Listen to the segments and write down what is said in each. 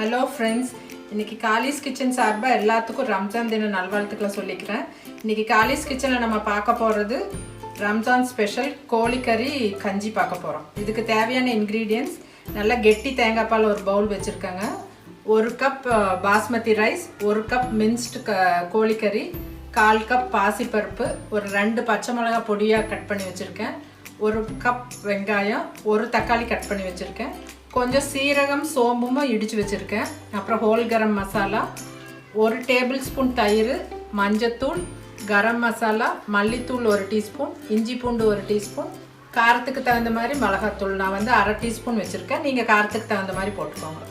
Hello friends, இன்றைக்கி Kallis kitchen சார்பாக எல்லாத்துக்கும் ரம்ஜான் தின நல்வாழ்த்துக்களை சொல்லிக்கிறேன். இன்றைக்கி காலிஸ் கிச்சனில் நம்ம பார்க்க போகிறது ரம்ஜான் ஸ்பெஷல் கோழிக்கறி கஞ்சி பார்க்க போகிறோம். இதுக்கு தேவையான இன்க்ரீடியன்ட்ஸ் நல்லா கெட்டி தேங்காய் பால் ஒரு பவுல் வச்சுருக்கேங்க, 1 cup basmati rice, 1 cup minced கோழிக்கறி, 1/4 கப் பாசிப்பருப்பு, ஒரு 2 பச்சை மிளகாய் பொடியாக கட் பண்ணி வச்சுருக்கேன், 1 கப் வெங்காயம், 1 தக்காளி கட் பண்ணி வச்சுருக்கேன், கொஞ்சம் சீரகம் சோம்பும் இடித்து வச்சுருக்கேன், அப்புறம் whole garam masala, 1 table spoon தயிர், மஞ்சத்தூள், கரம் மசாலா, மல்லித்தூள் 1 டீஸ்பூன், இஞ்சி பூண்டு 1 டீஸ்பூன், காரத்துக்கு தகுந்த மாதிரி மிளகாத்தூள் நான் வந்து 1/2 டீஸ்பூன் வச்சுருக்கேன். நீங்கள் காரத்துக்கு தகுந்த மாதிரி போட்டுக்கோங்க.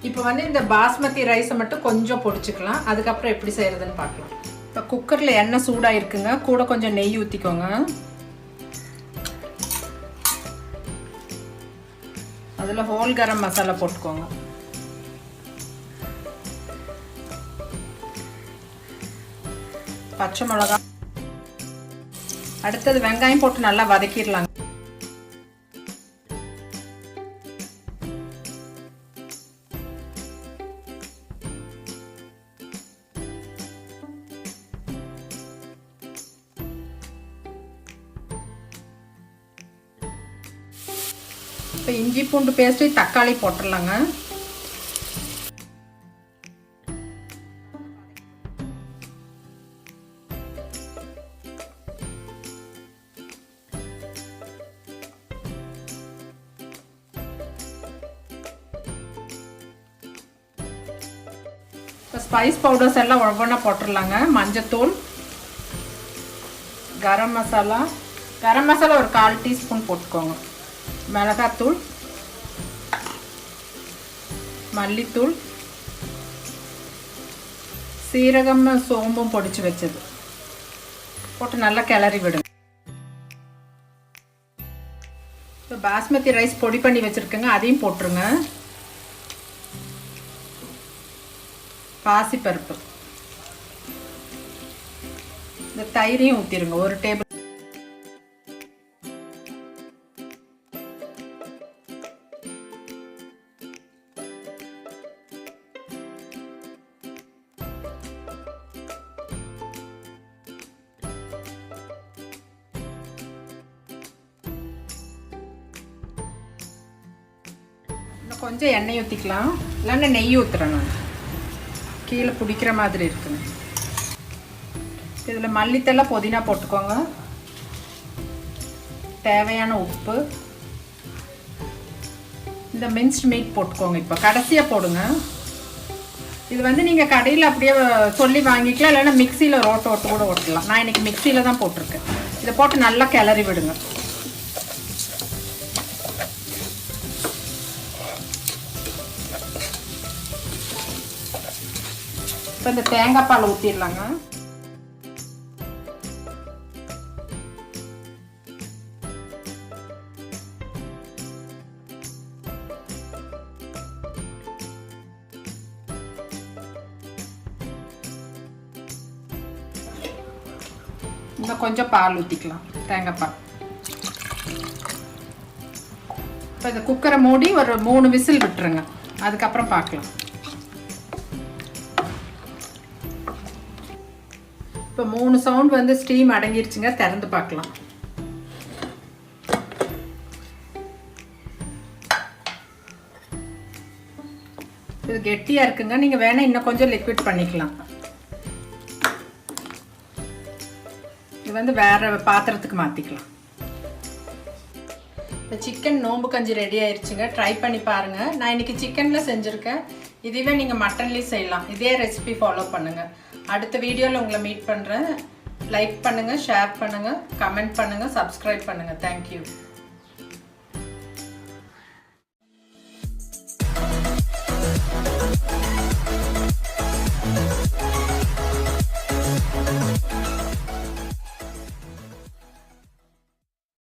இப்போ வந்து இந்த பாஸ்மதி ரைஸை மட்டும் கொஞ்சம் பொடிச்சுக்கலாம், அதுக்கப்புறம் எப்படி செய்கிறதுன்னு பார்க்கலாம். இப்போ குக்கரில் எண்ணெய் சூடாக இருக்குங்க, கூட கொஞ்சம் நெய் ஊற்றிக்கோங்க. அதில் ஹோல் கரம் மசாலா போட்டுக்கோங்க. பச்சை மிளகா, அடுத்தது வெங்காயம் போட்டு நல்லா வதக்கிடலாங்க. இப்போ இஞ்சி பூண்டு பேஸ்ட்டு தக்காளி போட்டுடலாங்க. இப்போ ஸ்பைஸ் பவுடர்ஸ் எல்லாம் ஒவ்வொன்றா போட்டுடலாங்க. மஞ்சத்தூள், கரம் மசாலா ஒரு 1/4 டீஸ்பூன் போட்டுக்கோங்க, மிளகாத்தூள், மல்லித்தூள், சீரகம் சோம்பும் பொடிச்சு வச்சது போட்டு நல்லா கிளறி விடுங்க. இப்போ பாஸ்மதி ரைஸ் பொடி பண்ணி வச்சுருக்கேங்க, அதையும் போட்டுருங்க. பாசிப்பருப்பு, இந்த தயிரையும் ஊற்றிடுங்க, 1 டேபிள். கொஞ்சம் எண்ணெய் ஊற்றிக்கலாம், இல்லைன்னா நெய் ஊற்றுறேன். நான் கீழே பிடிக்கிற மாதிரி இருக்குங்க. இதில் மல்லித்தலை புதினா போட்டுக்கோங்க, தேவையான உப்பு, இந்த மின்ஸ்ட் மீட் போட்டுக்கோங்க. இப்போ கடைசியாக போடுங்க. இது வந்து நீங்கள் கடையில் அப்படியே சொல்லி வாங்கிக்கலாம், இல்லைன்னா மிக்சியில் ஓட்டு கூட ஓட்டலாம். நான் இன்றைக்கி மிக்சியில் தான் போட்டிருக்கேன். இதை போட்டு நல்லா கிளறி விடுங்க. இப்போ இந்த தேங்காய் பால் ஊற்றிடலாங்க. இன்னும் கொஞ்சம் பால் ஊற்றிக்கலாம், தேங்காய் பால். இப்போ இந்த குக்கரை மூடி ஒரு 3 விசில் விட்டுருங்க, அதுக்கப்புறம் பார்க்கலாம். இப்போ 3 சவுண்ட் வந்து ஸ்டீம் அடங்கிருச்சுங்க, திறந்து பார்க்கலாம். இது கெட்டியாக இருக்குங்க, நீங்கள் வேணால் இன்னும் கொஞ்சம் லிக்விட் பண்ணிக்கலாம். இது வந்து வேறு பாத்திரத்துக்கு மாற்றிக்கலாம். இப்போ சிக்கன் நோம்பு கஞ்சி ரெடி ஆயிடுச்சுங்க, ட்ரை பண்ணி பாருங்கள். நான் இன்றைக்கி சிக்கனில் செஞ்சுருக்கேன், இதுவே நீங்கள் மட்டன்லேயும் செய்யலாம். இதே ரெசிபி ஃபாலோ பண்ணுங்கள். அடுத்த வீடியோவில் உங்களை மீட் பண்ணுறேன். லைக் பண்ணுங்கள், ஷேர் பண்ணுங்கள், கமெண்ட் பண்ணுங்கள், சப்ஸ்கிரைப் பண்ணுங்கள். தேங்க்யூ.